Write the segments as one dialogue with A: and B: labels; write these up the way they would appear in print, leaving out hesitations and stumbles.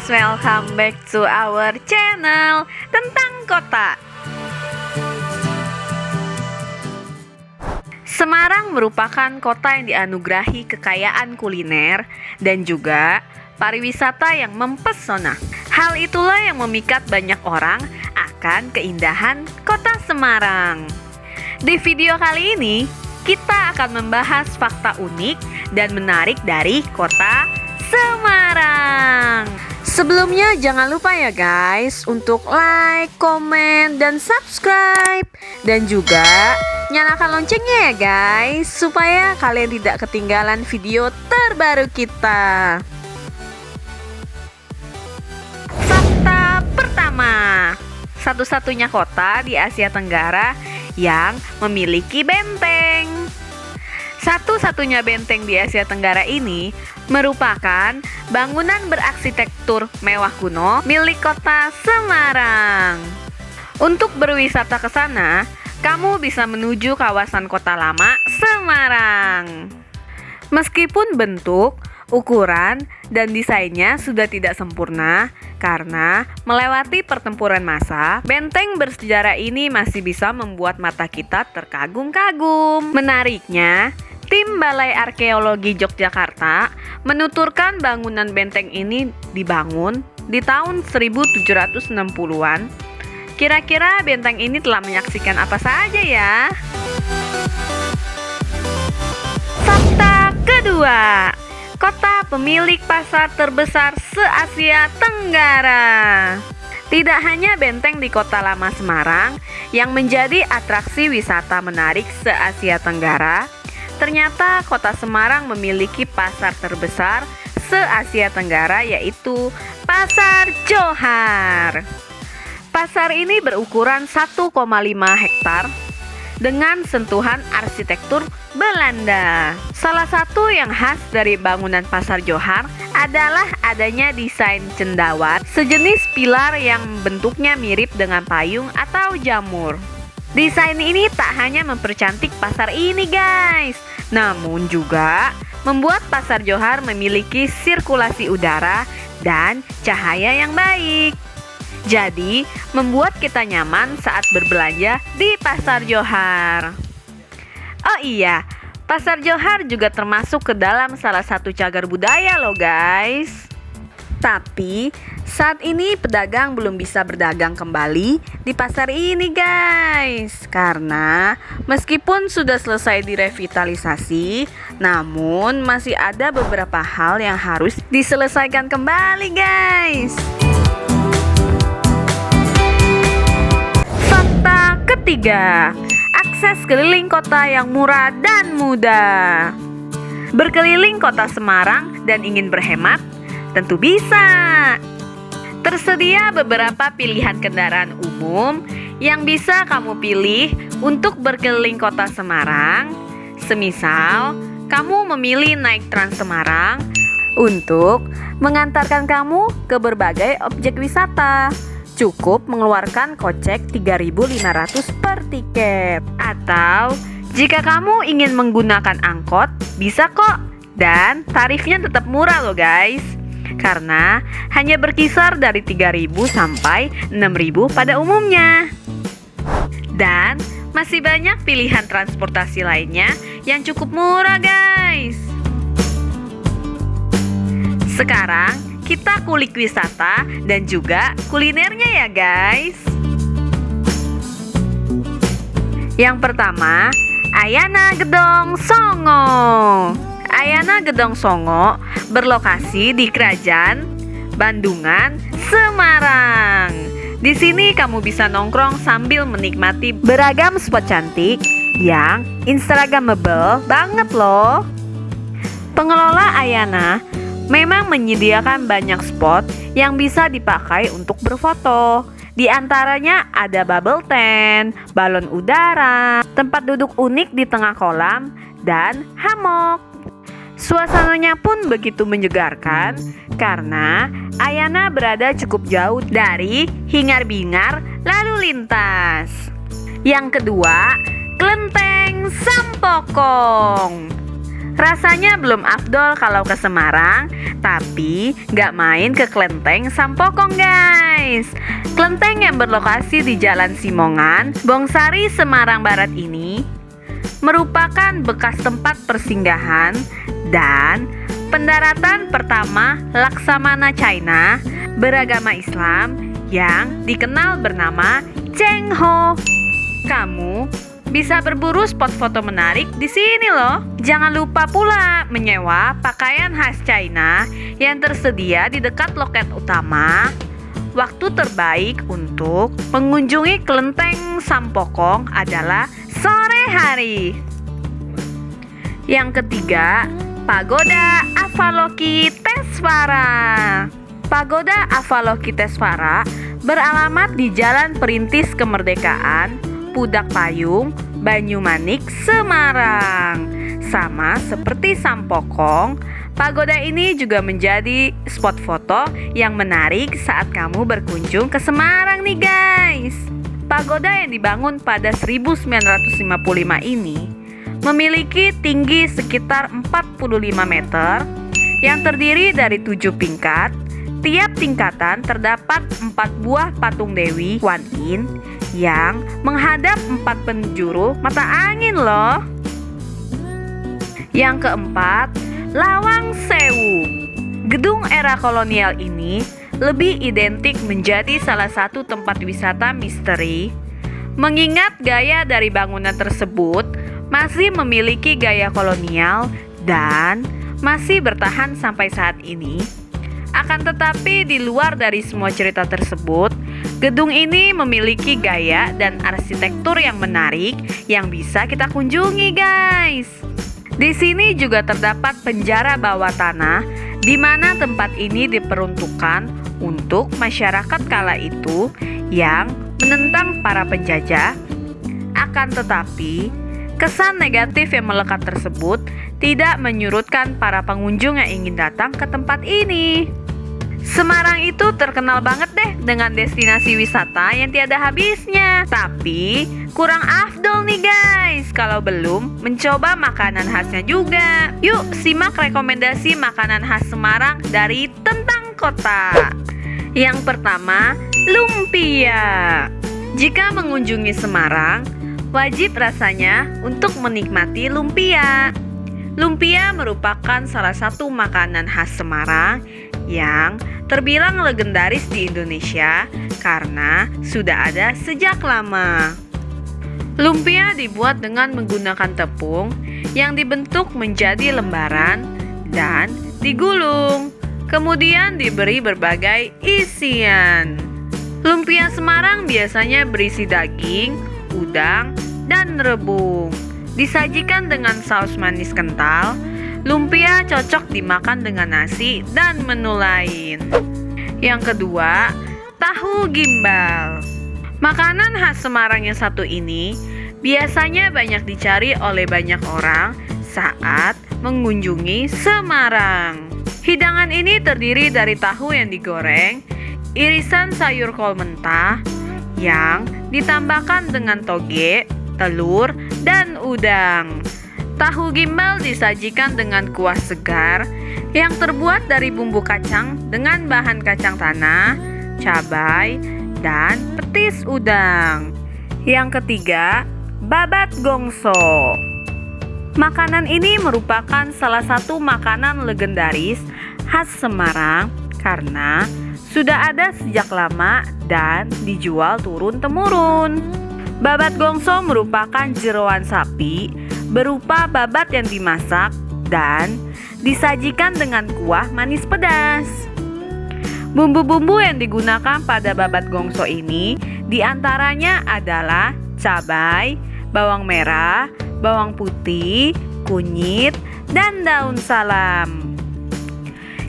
A: guys, welcome back to our channel tentang kota. Semarang merupakan kota yang dianugerahi kekayaan kuliner dan juga pariwisata yang mempesona. Hal itulah yang memikat banyak orang akan keindahan kota Semarang. Di video kali ini, kita akan membahas fakta unik dan menarik dari kota Semarang. Sebelumnya jangan lupa ya guys untuk like, komen, dan subscribe. Dan juga nyalakan loncengnya ya guys supaya kalian tidak ketinggalan video terbaru kita. Fakta pertama, satu-satunya kota di Asia Tenggara yang memiliki benteng. Satu-satunya benteng di Asia Tenggara ini merupakan bangunan berarsitektur mewah kuno milik kota Semarang. Untuk berwisata ke sana, kamu bisa menuju kawasan Kota Lama Semarang. Meskipun bentuk, ukuran, dan desainnya sudah tidak sempurna karena melewati pertempuran massa, benteng bersejarah ini masih bisa membuat mata kita terkagum-kagum. Menariknya, tim Balai Arkeologi Yogyakarta menuturkan bangunan benteng ini dibangun di tahun 1760-an. Kira-kira benteng ini telah menyaksikan apa saja ya? Fakta kedua, kota pemilik pasar terbesar se-Asia Tenggara. Tidak hanya benteng di Kota Lama Semarang yang menjadi atraksi wisata menarik se-Asia Tenggara, ternyata kota Semarang memiliki pasar terbesar se-Asia Tenggara, yaitu Pasar Johar. Pasar ini berukuran 1,5 hektar dengan sentuhan arsitektur Belanda. Salah satu yang khas dari bangunan Pasar Johar adalah adanya desain cendawat, sejenis pilar yang bentuknya mirip dengan payung atau jamur. Desain ini tak hanya mempercantik pasar ini guys, namun juga membuat Pasar Johar memiliki sirkulasi udara dan cahaya yang baik. Jadi, membuat kita nyaman saat berbelanja di Pasar Johar. Oh iya, Pasar Johar juga termasuk ke dalam salah satu cagar budaya loh guys. Tapi, saat ini pedagang belum bisa berdagang kembali di pasar ini guys. Karena meskipun sudah selesai direvitalisasi, namun masih ada beberapa hal yang harus diselesaikan kembali guys. Fakta ketiga, akses keliling kota yang murah dan mudah. Berkeliling kota Semarang dan ingin berhemat? Tentu bisa. Tersedia beberapa pilihan kendaraan umum yang bisa kamu pilih untuk berkeliling kota Semarang. Semisal, kamu memilih naik Trans Semarang untuk mengantarkan kamu ke berbagai objek wisata. Cukup mengeluarkan kocek 3.500 per tiket. Atau jika kamu ingin menggunakan angkot, bisa kok. Dan tarifnya tetap murah loh guys. Karena hanya berkisar dari 3.000 sampai 6.000 pada umumnya. Dan masih banyak pilihan transportasi lainnya yang cukup murah guys. Sekarang kita kulik wisata dan juga kulinernya ya guys. Yang pertama, Ayana Gedong Songo. Ayana Gedong Songo berlokasi di Kerajaan Bandungan, Semarang. Di sini kamu bisa nongkrong sambil menikmati beragam spot cantik yang instagramable banget loh. Pengelola Ayana memang menyediakan banyak spot yang bisa dipakai untuk berfoto. Di antaranya ada bubble tent, balon udara, tempat duduk unik di tengah kolam, dan hammock. Suasananya pun begitu menyegarkan karena Ayana berada cukup jauh dari hingar-bingar lalu lintas. Yang kedua, Klenteng Sampokong. Rasanya belum afdol kalau ke Semarang, tapi nggak main ke Klenteng Sampokong guys. Klenteng yang berlokasi di Jalan Simongan, Bongsari, Semarang Barat ini merupakan bekas tempat persinggahan dan pendaratan pertama Laksamana China beragama Islam yang dikenal bernama Cheng Ho. Kamu bisa berburu spot foto menarik di sini loh. Jangan lupa pula menyewa pakaian khas China yang tersedia di dekat loket utama. Waktu terbaik untuk mengunjungi Klenteng Sampokong adalah sore hari. Yang ketiga, Pagoda Avalokitesvara. Pagoda Avalokitesvara beralamat di Jalan Perintis Kemerdekaan, Pudak Payung, Banyumanik, Semarang. Sama seperti Sampokong, pagoda ini juga menjadi spot foto yang menarik saat kamu berkunjung ke Semarang nih guys. Pagoda yang dibangun pada 1955 ini memiliki tinggi sekitar 45 meter yang terdiri dari 7 tingkat. Tiap tingkatan terdapat 4 buah patung Dewi Kuan Yin yang menghadap 4 penjuru mata angin loh. Yang keempat, Lawang Sewu. Gedung era kolonial ini lebih identik menjadi salah satu tempat wisata misteri, mengingat gaya dari bangunan tersebut masih memiliki gaya kolonial dan masih bertahan sampai saat ini. Akan tetapi di luar dari semua cerita tersebut, gedung ini memiliki gaya dan arsitektur yang menarik yang bisa kita kunjungi guys. Di sini juga terdapat penjara bawah tanah di mana tempat ini diperuntukkan untuk masyarakat kala itu yang menentang para penjajah. Akan tetapi, kesan negatif yang melekat tersebut tidak menyurutkan para pengunjung yang ingin datang ke tempat ini. Semarang itu terkenal banget deh dengan destinasi wisata yang tiada habisnya. Tapi kurang afdol nih guys kalau belum mencoba makanan khasnya juga. Yuk simak rekomendasi makanan khas Semarang dari Tentang Kota. Yang pertama, lumpia. Jika mengunjungi Semarang, wajib rasanya untuk menikmati lumpia. Lumpia merupakan salah satu makanan khas Semarang yang terbilang legendaris di Indonesia karena sudah ada sejak lama. Lumpia dibuat dengan menggunakan tepung yang dibentuk menjadi lembaran dan digulung, kemudian diberi berbagai isian. Lumpia Semarang biasanya berisi daging, udang, dan rebung. Disajikan dengan saus manis kental. Lumpia cocok dimakan dengan nasi dan menu lain. Yang kedua, tahu gimbal. Makanan khas Semarang yang satu ini biasanya banyak dicari oleh banyak orang saat mengunjungi Semarang. Hidangan ini terdiri dari tahu yang digoreng, irisan sayur kol mentah yang ditambahkan dengan toge, telur, dan udang. Tahu gimbal disajikan dengan kuah segar yang terbuat dari bumbu kacang dengan bahan kacang tanah, cabai, dan petis udang. Yang ketiga, babat gongso. Makanan ini merupakan salah satu makanan legendaris khas Semarang karena sudah ada sejak lama dan dijual turun-temurun. Babat gongso merupakan jeroan sapi berupa babat yang dimasak dan disajikan dengan kuah manis pedas. Bumbu-bumbu yang digunakan pada babat gongso ini diantaranya adalah cabai, bawang merah, bawang putih, kunyit, dan daun salam.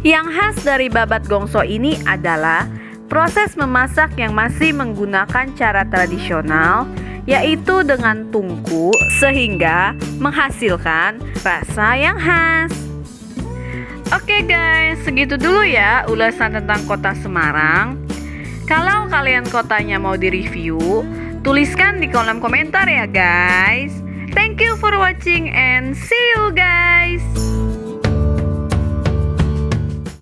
A: Yang khas dari babat gongso ini adalah proses memasak yang masih menggunakan cara tradisional, yaitu dengan tungku sehingga menghasilkan rasa yang khas. Oke guys, segitu dulu ya ulasan tentang kota Semarang. Kalau kalian kotanya mau direview, tuliskan di kolom komentar ya guys. Thank you for watching and see you guys.